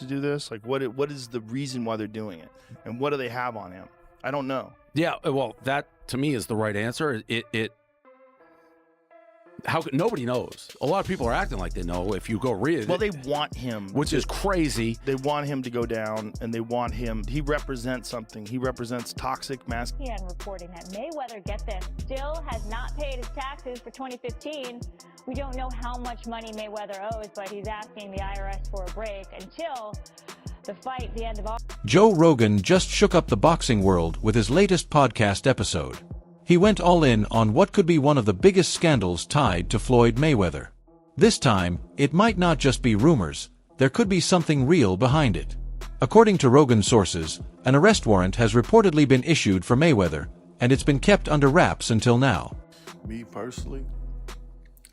to do this? Like, what is the reason why they're doing it? And what do they have on him? I don't know. Yeah, well, that to me is the right answer. Nobody knows. A lot of people are acting like they know. If you go read, well, they want him, which is crazy. They want him to go down, and they want him. He represents something. He represents toxic masculinity. ESPN reporting that Mayweather, get this, still has not paid his taxes for 2015. We don't know how much money Mayweather owes, but he's asking the IRS for a break until the fight, the end of August. Joe Rogan just shook up the boxing world with his latest podcast episode. He went all in on what could be one of the biggest scandals tied to Floyd Mayweather. This time, it might not just be rumors, there could be something real behind it. According to Rogan sources, an arrest warrant has reportedly been issued for Mayweather, and it's been kept under wraps until now. Me personally,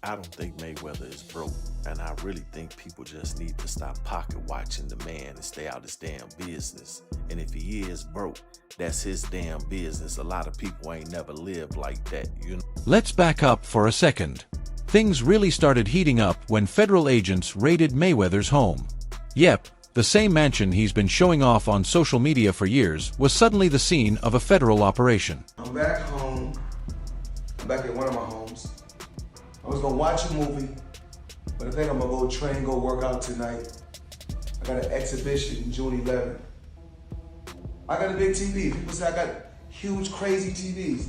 I don't think Mayweather is broke, and I really think people just need to stop pocket watching the man and stay out his damn business. And if he is broke, that's his damn business. A lot of people ain't never lived like that, you know? Let's back up for a second. Things really started heating up when federal agents raided Mayweather's home. Yep, the same mansion he's been showing off on social media for years was suddenly the scene of a federal operation. I'm back home. I'm back at one of my homes. I was gonna watch a movie, but I think I'm gonna go train, go work out tonight. I got an exhibition June 11th. I got a big TV. People say I got huge, crazy TVs.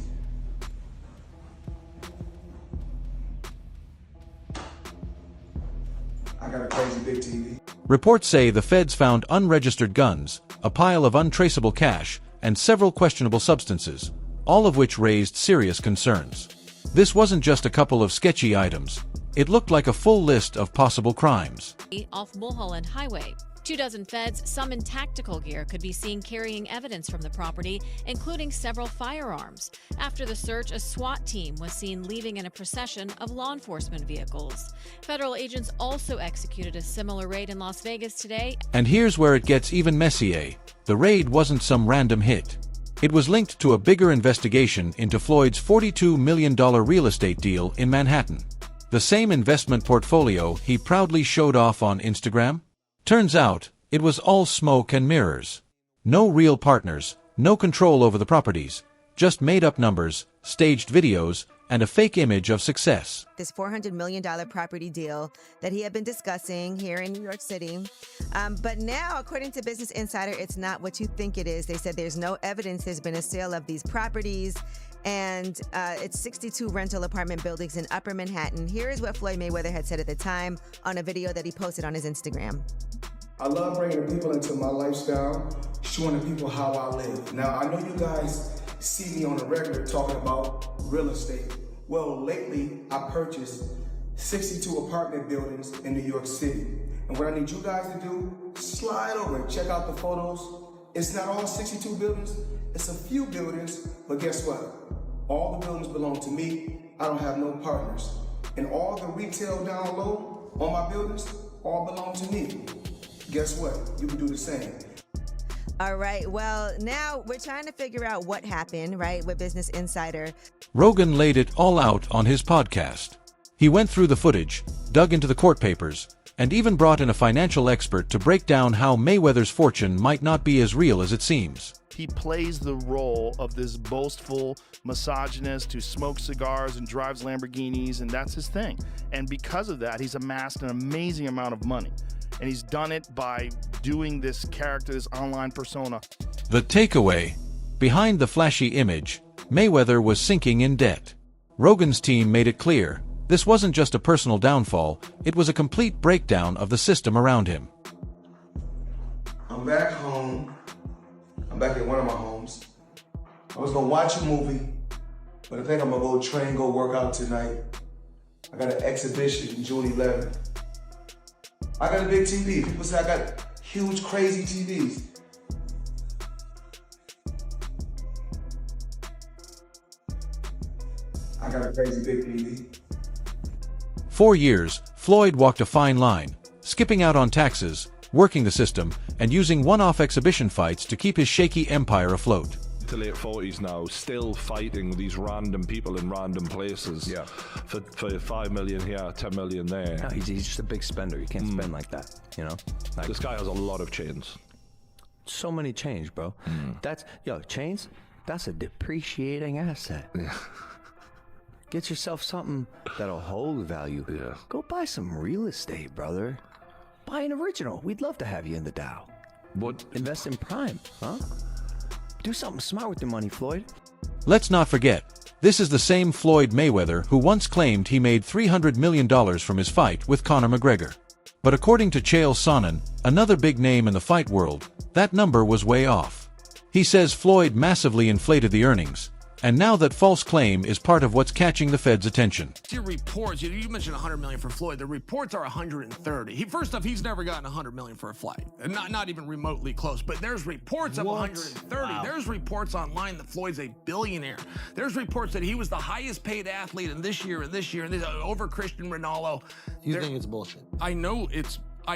I got a crazy big TV. Reports say the feds found unregistered guns, a pile of untraceable cash, and several questionable substances, all of which raised serious concerns. This wasn't just a couple of sketchy items. It looked like a full list of possible crimes. Off Mulholland Highway, 24 feds, some in tactical gear, could be seen carrying evidence from the property, including several firearms. After the search, a SWAT team was seen leaving in a procession of law enforcement vehicles. Federal agents also executed a similar raid in Las Vegas today. And here's where it gets even messier. The raid wasn't some random hit. It was linked to a bigger investigation into Floyd's $42 million real estate deal in Manhattan. The same investment portfolio he proudly showed off on Instagram? Turns out, it was all smoke and mirrors. No real partners, no control over the properties, just made-up numbers, staged videos, and a fake image of success. This $400 million property deal that he had been discussing here in New York City. But now, according to Business Insider, it's not what you think it is. They said there's no evidence there's been a sale of these properties. And it's 62 rental apartment buildings in Upper Manhattan. Here is what Floyd Mayweather had said at the time on a video that he posted on his Instagram. I love bringing the people into my lifestyle, showing the people how I live. Now, I know you guys see me on the regular talking about real estate. Well, lately, I purchased 62 apartment buildings in New York City. And what I need you guys to do, slide over and check out the photos. It's not all 62 buildings, it's a few buildings, but guess what? All the buildings belong to me. I don't have no partners. And all the retail down low on my buildings all belong to me. Guess what? You can do the same. All right, well, now we're trying to figure out what happened, right, with Business Insider. Rogan laid it all out on his podcast. He went through the footage, dug into the court papers, and even brought in a financial expert to break down how Mayweather's fortune might not be as real as it seems. He plays the role of this boastful misogynist who smokes cigars and drives Lamborghinis, and that's his thing. And because of that, he's amassed an amazing amount of money. And he's done it by doing this character, this online persona. The takeaway: behind the flashy image, Mayweather was sinking in debt. Rogan's team made it clear, this wasn't just a personal downfall, it was a complete breakdown of the system around him. I'm back home. I'm back at one of my homes. I was gonna watch a movie, but I think I'm gonna go train, go work out tonight. I got an exhibition June 11th. I got a big TV. People say I got huge, crazy TVs. I got a crazy big TV. 4 years, Floyd walked a fine line, skipping out on taxes, working the system, and using one-off exhibition fights to keep his shaky empire afloat. To to late 40s now, still fighting these random people in random places. Yeah. For 5 million here, 10 million there. No, he's just a big spender. You can't spend like that, you know? Like, This guy has a lot of chains. so many chains, bro. Chains, that's a depreciating asset. Yeah. Get yourself something that'll hold value. Yeah. Go buy some real estate, brother. Buy an original. We'd love to have you in the Dow. What? Invest in prime, huh? Do something smart with the money, Floyd. Let's not forget, this is the same Floyd Mayweather who once claimed he made $300 million from his fight with Conor McGregor. But according to Chael Sonnen, another big name in the fight world, that number was way off. He says Floyd massively inflated the earnings, and now that false claim is part of what's catching the Fed's attention. Your reports, you mentioned 100 million for Floyd. The reports are 130. First off, he's never gotten 100 million for a fight, and not even remotely close. But there's reports of 130. Wow. There's reports online that Floyd's a billionaire. There's reports that he was the highest paid athlete in this year, over Cristiano Ronaldo. You think it's bullshit? I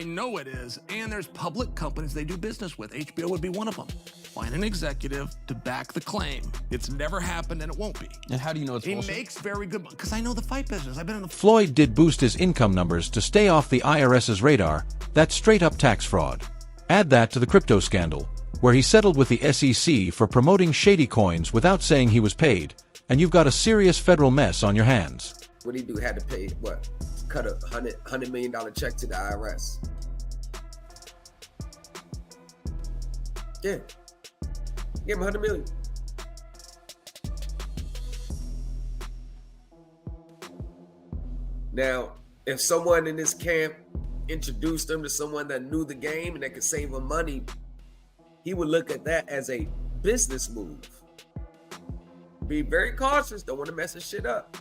know it is, and there's public companies they do business with. HBO would be one of them. Find an executive to back the claim. It's never happened, and it won't be. And how do you know it's bullshit? He makes very good money, because I know the fight business. I've been in the... Floyd did boost his income numbers to stay off the IRS's radar. That's straight-up tax fraud. Add that to the crypto scandal, where he settled with the SEC for promoting shady coins without saying he was paid, and you've got a serious federal mess on your hands. What did he do? Had to pay, what? Cut a $100 million check to the IRS. Yeah. Give him 100 million. Now, if someone in this camp introduced him to someone that knew the game and that could save him money, he would look at that as a business move. Be very cautious. Don't want to mess his shit up.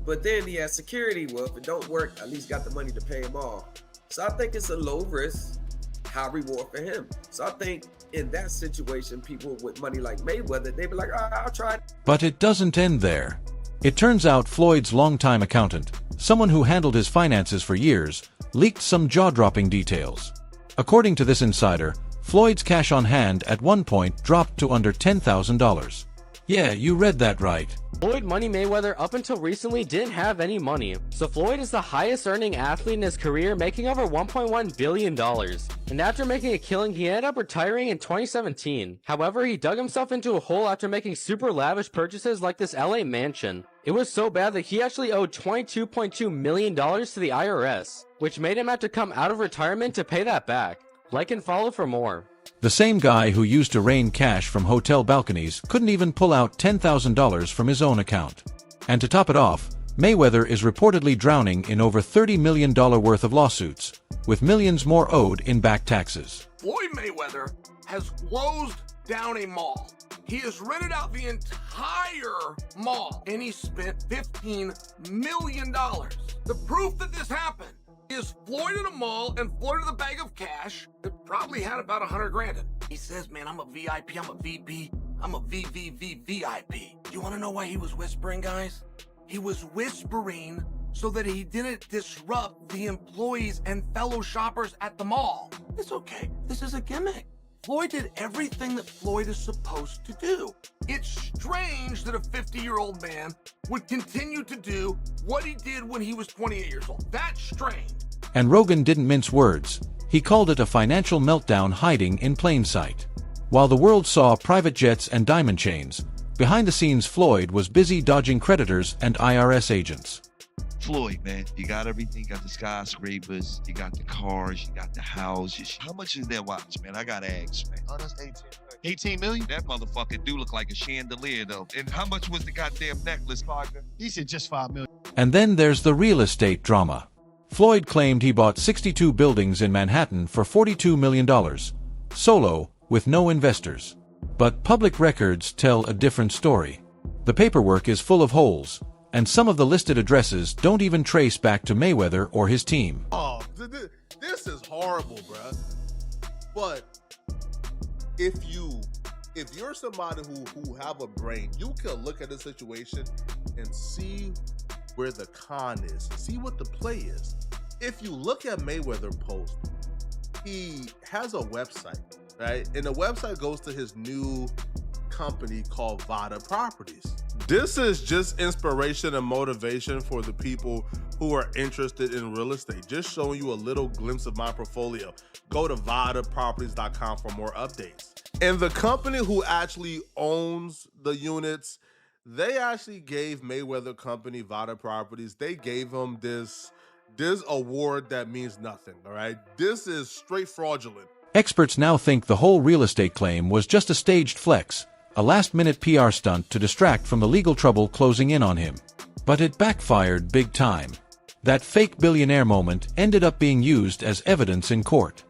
But then he has security. Well, if it don't work, at least got the money to pay him off. So I think it's a low risk, high reward for him. So I think in that situation, people with money like Mayweather, they'd be like, all right, I'll try it. But it doesn't end there. It turns out Floyd's longtime accountant, someone who handled his finances for years, leaked some jaw-dropping details. According to this insider, Floyd's cash on hand at one point dropped to under $10,000. Yeah, you read that right. Floyd Money Mayweather up until recently didn't have any money, so Floyd is the highest earning athlete in his career, making over $1.1 billion. And after making a killing, he ended up retiring in 2017. However, he dug himself into a hole after making super lavish purchases like this LA mansion. It was so bad that he actually owed $22.2 million to the IRS, which made him have to come out of retirement to pay that back. Like and follow for more. The same guy who used to rain cash from hotel balconies couldn't even pull out $10,000 from his own account. And to top it off, Mayweather is reportedly drowning in over $30 million worth of lawsuits, with millions more owed in back taxes. Floyd Mayweather has closed down a mall. He has rented out the entire mall, and he spent $15 million. The proof that this happened is Floyd in a mall and Floyd with a bag of cash that probably had about 100 grand in it. He says, man, I'm a VIP, I'm a VP, I'm a VVVVIP. You want to know why he was whispering, guys? He was whispering so that he didn't disrupt the employees and fellow shoppers at the mall. It's okay. This is a gimmick. Floyd did everything that Floyd is supposed to do. It's strange that a 50-year-old man would continue to do what he did when he was 28 years old. That's strange. And Rogan didn't mince words. He called it a financial meltdown hiding in plain sight. While the world saw private jets and diamond chains, behind the scenes Floyd was busy dodging creditors and IRS agents. Floyd, man, you got everything. You got the skyscrapers, you got the cars, you got the houses. How much is that watch, man? I got eggs, man. Oh, that's 18. 18 million? That motherfucker do look like a chandelier, though. And how much was the goddamn necklace, partner? He said just 5 million. And then there's the real estate drama. Floyd claimed he bought 62 buildings in Manhattan for $42 million, solo, with no investors. But public records tell a different story. The paperwork is full of holes, and some of the listed addresses don't even trace back to Mayweather or his team. Oh, this is horrible, bruh. But if you're somebody who have a brain, you can look at the situation and see where the con is, see what the play is. If you look at Mayweather post, he has a website right? And the website goes to his new company called Vada Properties. This is just inspiration and motivation for the people who are interested in real estate. Just showing you a little glimpse of my portfolio. Go to vadaproperties.com for more updates. And the company who actually owns the units, they actually gave Mayweather Company, Vada Properties, they gave him this award that means nothing, all right? This is straight fraudulent. Experts now think the whole real estate claim was just a staged flex, a last-minute PR stunt to distract from the legal trouble closing in on him. But it backfired big time. That fake billionaire moment ended up being used as evidence in court.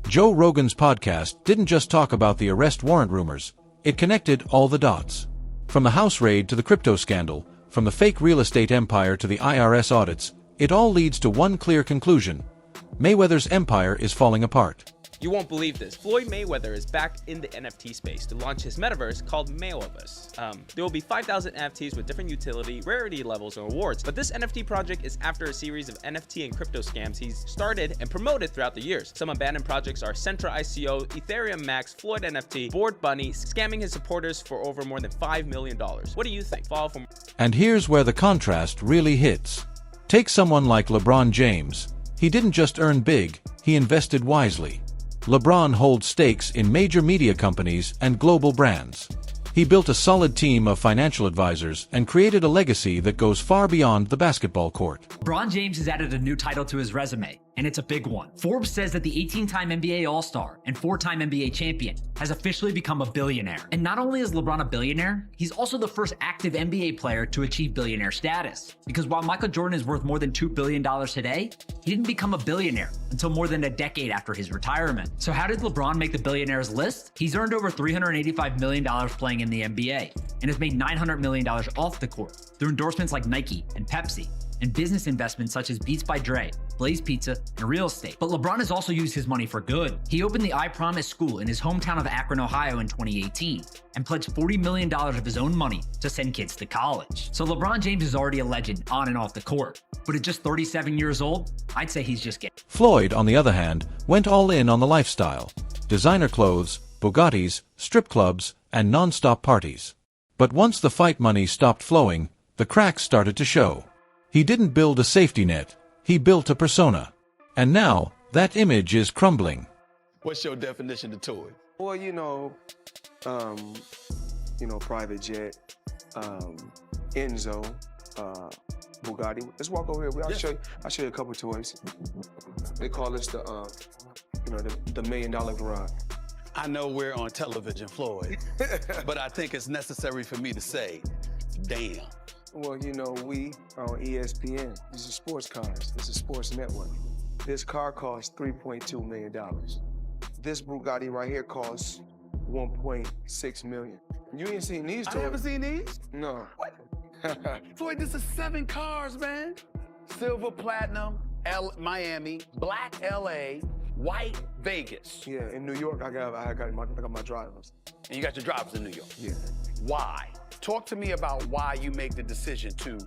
Joe Rogan's podcast didn't just talk about the arrest warrant rumors, it connected all the dots. From the house raid to the crypto scandal, from the fake real estate empire to the IRS audits, it all leads to one clear conclusion: Mayweather's empire is falling apart. You won't believe this. Floyd Mayweather is back in the NFT space to launch his metaverse called Mayweverse. There will be 5,000 NFTs with different utility, rarity levels, and rewards. But this NFT project is after a series of NFT and crypto scams he's started and promoted throughout the years. Some abandoned projects are Centra ICO, Ethereum Max, Floyd NFT, Bored Bunny, scamming his supporters for over more than $5 million. What do you think? Follow from. And here's where the contrast really hits. Take someone like LeBron James. He didn't just earn big, he invested wisely. LeBron holds stakes in major media companies and global brands. He built a solid team of financial advisors and created a legacy that goes far beyond the basketball court. LeBron James has added a new title to his resume, and it's a big one. Forbes says that the 18-time NBA All-Star and 4-time NBA champion has officially become a billionaire. And not only is LeBron a billionaire, he's also the first active NBA player to achieve billionaire status. Because while Michael Jordan is worth more than $2 billion today, he didn't become a billionaire until more than a decade after his retirement. So how did LeBron make the billionaires list? He's earned over $385 million playing in the NBA and has made $900 million off the court through endorsements like Nike and Pepsi, and business investments such as Beats by Dre, Blaze Pizza, and real estate. But LeBron has also used his money for good. He opened the I Promise School in his hometown of Akron, Ohio in 2018, and pledged $40 million of his own money to send kids to college. So LeBron James is already a legend on and off the court. But at just 37 years old, I'd say he's just getting. Floyd, on the other hand, went all in on the lifestyle. Designer clothes, Bugattis, strip clubs, and non-stop parties. But once the fight money stopped flowing, the cracks started to show. He didn't build a safety net, he built a persona. And now, that image is crumbling. What's your definition of toy? Well, private jet, Enzo, Bugatti. Let's walk over here. I'll show you a couple toys. They call this the $1 million garage. I know we're on television, Floyd, but I think it's necessary for me to say, damn. Well, we are on ESPN. This is sports cars. This is sports network. This car costs $3.2 million. This Bugatti right here costs $1.6 million. You ain't seen these toys? I haven't seen these? No. What? Floyd, this is 7 cars, man. Silver, platinum, Miami, black, LA, white, Vegas. Yeah, in New York, I got my drivers. And you got your drivers in New York? Yeah. Why? Talk to me about why you make the decision to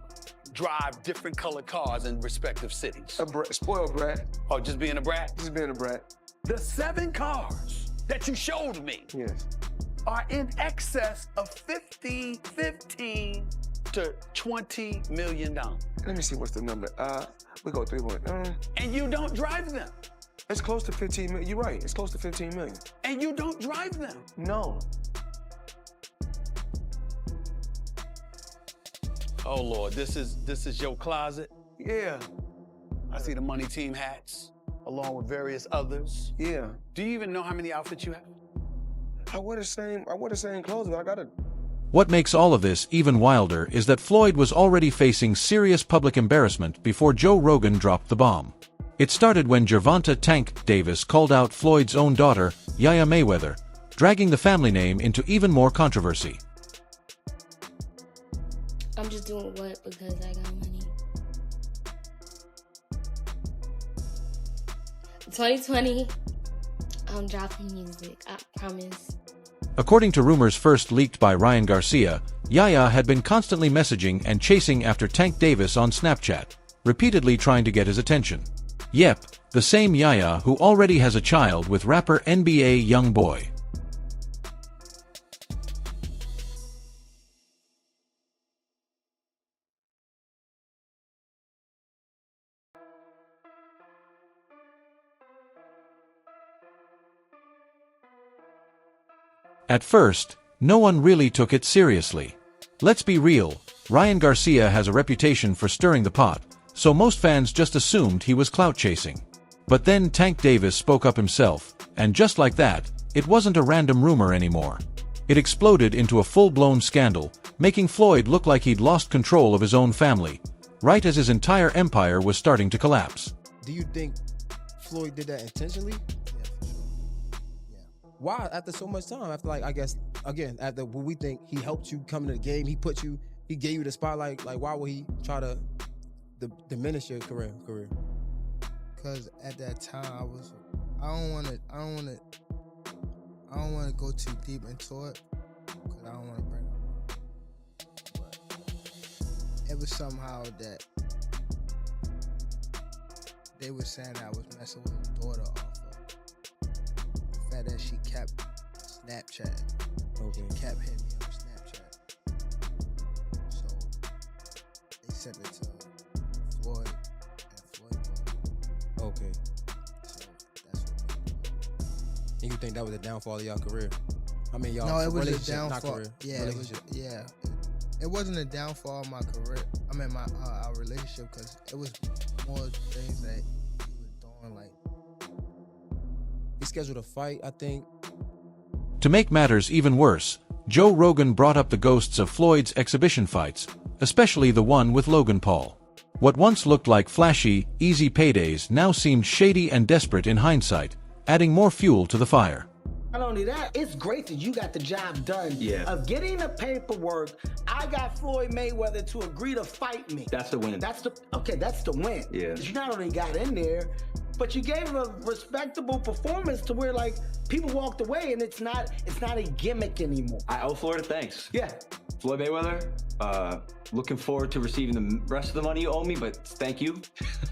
drive different colored cars in respective cities. Spoiled brat. Oh, just being a brat? Just being a brat. The 7 cars that you showed me are in excess of $15 to $20 million. Let me see what's the number. We go 3.1. And you don't drive them. It's close to 15 million. You're right. It's close to 15 million. And you don't drive them. No. Oh Lord, this is your closet? Yeah. I see the money team hats, along with various others. Yeah. Do you even know how many outfits you have? I wear the same clothes, but I gotta. What makes all of this even wilder is that Floyd was already facing serious public embarrassment before Joe Rogan dropped the bomb. It started when Gervonta Tank Davis called out Floyd's own daughter, Yaya Mayweather, dragging the family name into even more controversy. I'm just doing what because I got money. 2020, I'm dropping music, I promise. According to rumors first leaked by Ryan Garcia, Yaya had been constantly messaging and chasing after Tank Davis on Snapchat, repeatedly trying to get his attention. Yep, the same Yaya who already has a child with rapper NBA YoungBoy. At first, no one really took it seriously. Let's be real, Ryan Garcia has a reputation for stirring the pot, so most fans just assumed he was clout chasing. But then Tank Davis spoke up himself, and just like that, it wasn't a random rumor anymore. It exploded into a full-blown scandal, making Floyd look like he'd lost control of his own family, right as his entire empire was starting to collapse. Do you think Floyd did that intentionally? Why after so much time? After, like, I guess, again, after what we think he helped you come into the game, he gave you the spotlight. Like, why would he try to diminish your career? Because at that time I don't want to go too deep into it, because I don't want to bring up. But it was somehow that they were saying I was messing with his daughter off of the fact that she kept Snapchat. Okay. Kept hitting me on Snapchat. So they sent it to Floyd and Floyd. Okay. So that's what made it. And you think that was the downfall of y'all career? I mean, y'all. No, it was a relationship, not downfall. career. Yeah, Relationship. It wasn't a downfall of my career. I mean, our relationship, because it was more things that he was doing. Like, he scheduled a fight, I think. To make matters even worse, Joe Rogan brought up the ghosts of Floyd's exhibition fights, especially the one with Logan Paul. What once looked like flashy, easy paydays now seemed shady and desperate in hindsight, adding more fuel to the fire. Not only that, it's great that you got the job done of getting the paperwork. I got Floyd Mayweather to agree to fight me. That's the win. That's the win. Yeah. 'Cause you not only got in there, but you gave him a respectable performance to where, like, people walked away and it's not a gimmick anymore. I owe Floyd a thanks. Yeah. Floyd Mayweather, looking forward to receiving the rest of the money you owe me, but thank you.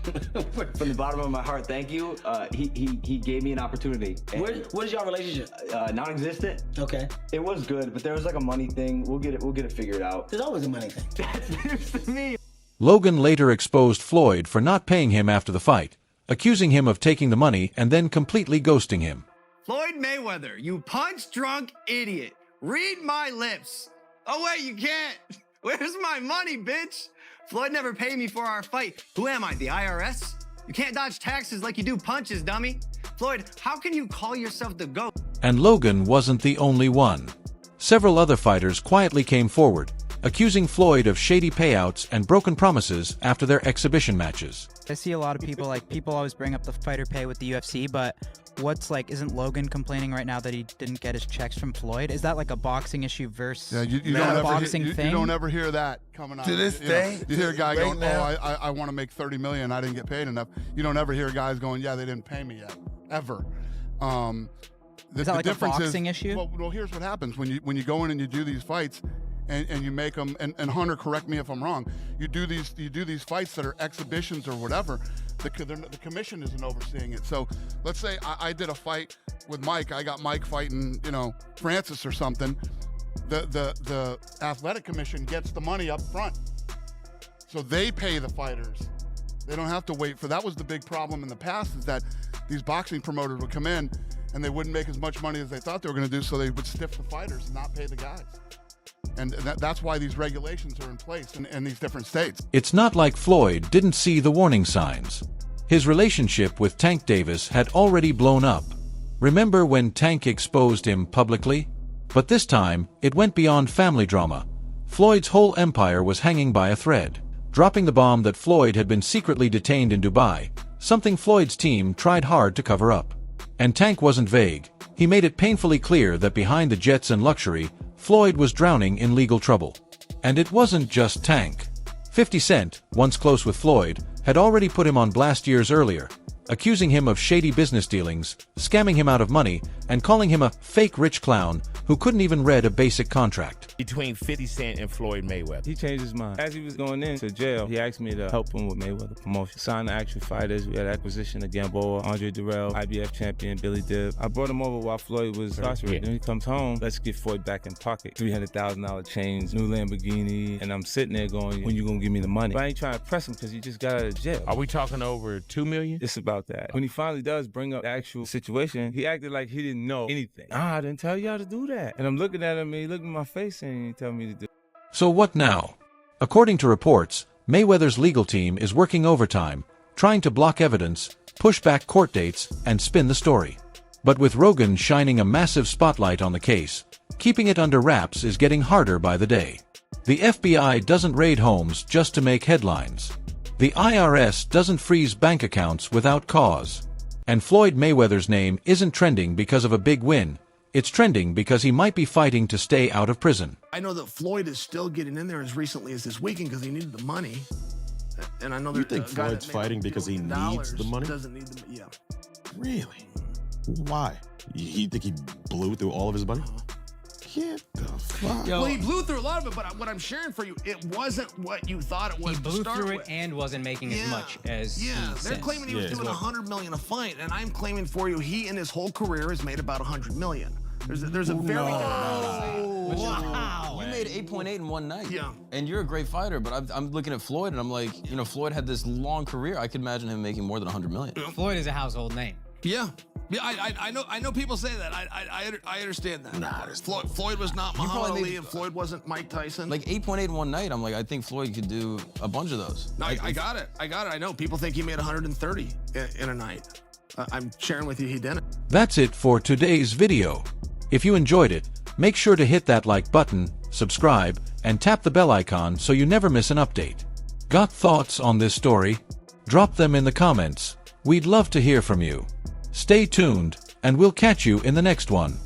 From the bottom of my heart, thank you. He gave me an opportunity. What is your relationship? Non-existent. Okay. It was good, but there was like a money thing. We'll get it figured out. There's always a money thing. That's news to me. Logan later exposed Floyd for not paying him after the fight, accusing him of taking the money and then completely ghosting him. Floyd Mayweather, you punch-drunk idiot. Read my lips. Oh, wait, you can't. Where's my money, bitch? Floyd never paid me for our fight. Who am I, the IRS? You can't dodge taxes like you do punches, dummy. Floyd, how can you call yourself the GOAT? And Logan wasn't the only one. Several other fighters quietly came forward, accusing Floyd of shady payouts and broken promises after their exhibition matches. I see a lot of people always bring up the fighter pay with the UFC, but isn't Logan complaining right now that he didn't get his checks from Floyd? Is that like a boxing issue versus you don't ever hear that coming out. To this day? You hear a guy right going, now? I want to make $30 million, I didn't get paid enough. You don't ever hear guys going, yeah, they didn't pay me yet, ever. Is that like a boxing issue? Well, here's what happens when you go in and you do these fights, and you make them. And Hunter, correct me if I'm wrong. You do these fights that are exhibitions or whatever. The commission isn't overseeing it. So let's say I did a fight with Mike. I got Mike fighting, Francis or something. The athletic commission gets the money up front, so they pay the fighters. They don't have to wait for. That was the big problem in the past, is that these boxing promoters would come in and they wouldn't make as much money as they thought they were going to do, so they would stiff the fighters and not pay the guys. And that's why these regulations are in place in these different states. It's not like Floyd didn't see the warning signs. His relationship with Tank Davis had already blown up. Remember when Tank exposed him publicly? But this time, it went beyond family drama. Floyd's whole empire was hanging by a thread, dropping the bomb that Floyd had been secretly detained in Dubai, something Floyd's team tried hard to cover up. And Tank wasn't vague. He made it painfully clear that behind the jets and luxury, Floyd was drowning in legal trouble. And it wasn't just Tank. 50 Cent, once close with Floyd, had already put him on blast years earlier, accusing him of shady business dealings, scamming him out of money, and calling him a fake rich clown who couldn't even read a basic contract. Between 50 Cent and Floyd Mayweather. He changed his mind. As he was going into jail, he asked me to help him with Mayweather promotion. Signed the actual fighters. We had acquisition of Gamboa, Andre Durrell, IBF champion, Billy Dib. I brought him over while Floyd was incarcerated. Then he comes home, let's get Floyd back in pocket. $300,000 chains, new Lamborghini, and I'm sitting there going, when you gonna give me the money? But I ain't trying to press him because he just got out of jail. Are we talking over $2 million? It's about that. When he finally does bring up the actual situation, he acted like he didn't know anything. I didn't tell y'all to do that. And I'm looking at him and he looked in my face and he told me to do. So what now? According to reports, Mayweather's legal team is working overtime, trying to block evidence, push back court dates, and spin the story. But with Rogan shining a massive spotlight on the case, keeping it under wraps is getting harder by the day. The FBI doesn't raid homes just to make headlines. The IRS doesn't freeze bank accounts without cause. And Floyd Mayweather's name isn't trending because of a big win. It's trending because he might be fighting to stay out of prison. I know that Floyd is still getting in there as recently as this weekend because he needed the money. And I know You think Floyd's fighting because he needs the money? Doesn't need the money. Yeah. Really? Why? You think he blew through all of his money? Get the fuck. Well, he blew through a lot of it, but what I'm sharing for you, it wasn't what you thought it was. He blew through it and wasn't making as much as he they're says. claiming he was doing $100 million a fight, and I'm claiming for you, he in his whole career has made about $100 million. There's a very Wow. You made 8.8 in one night. Yeah. And you're a great fighter, but I'm looking at Floyd and I'm like, you know, Floyd had this long career. I could imagine him making more than $100 million. Floyd is a household name. Yeah. Yeah, I know people say that. I understand that. Nah, Floyd was not Muhammad Ali and Floyd wasn't Mike Tyson. Like 8.8 in one night, I'm like, I think Floyd could do a bunch of those. No, I got it. I know. People think he made 130 in a night. I'm sharing with you he didn't. That's it for today's video. If you enjoyed it, make sure to hit that like button, subscribe, and tap the bell icon so you never miss an update. Got thoughts on this story? Drop them in the comments. We'd love to hear from you. Stay tuned, and we'll catch you in the next one.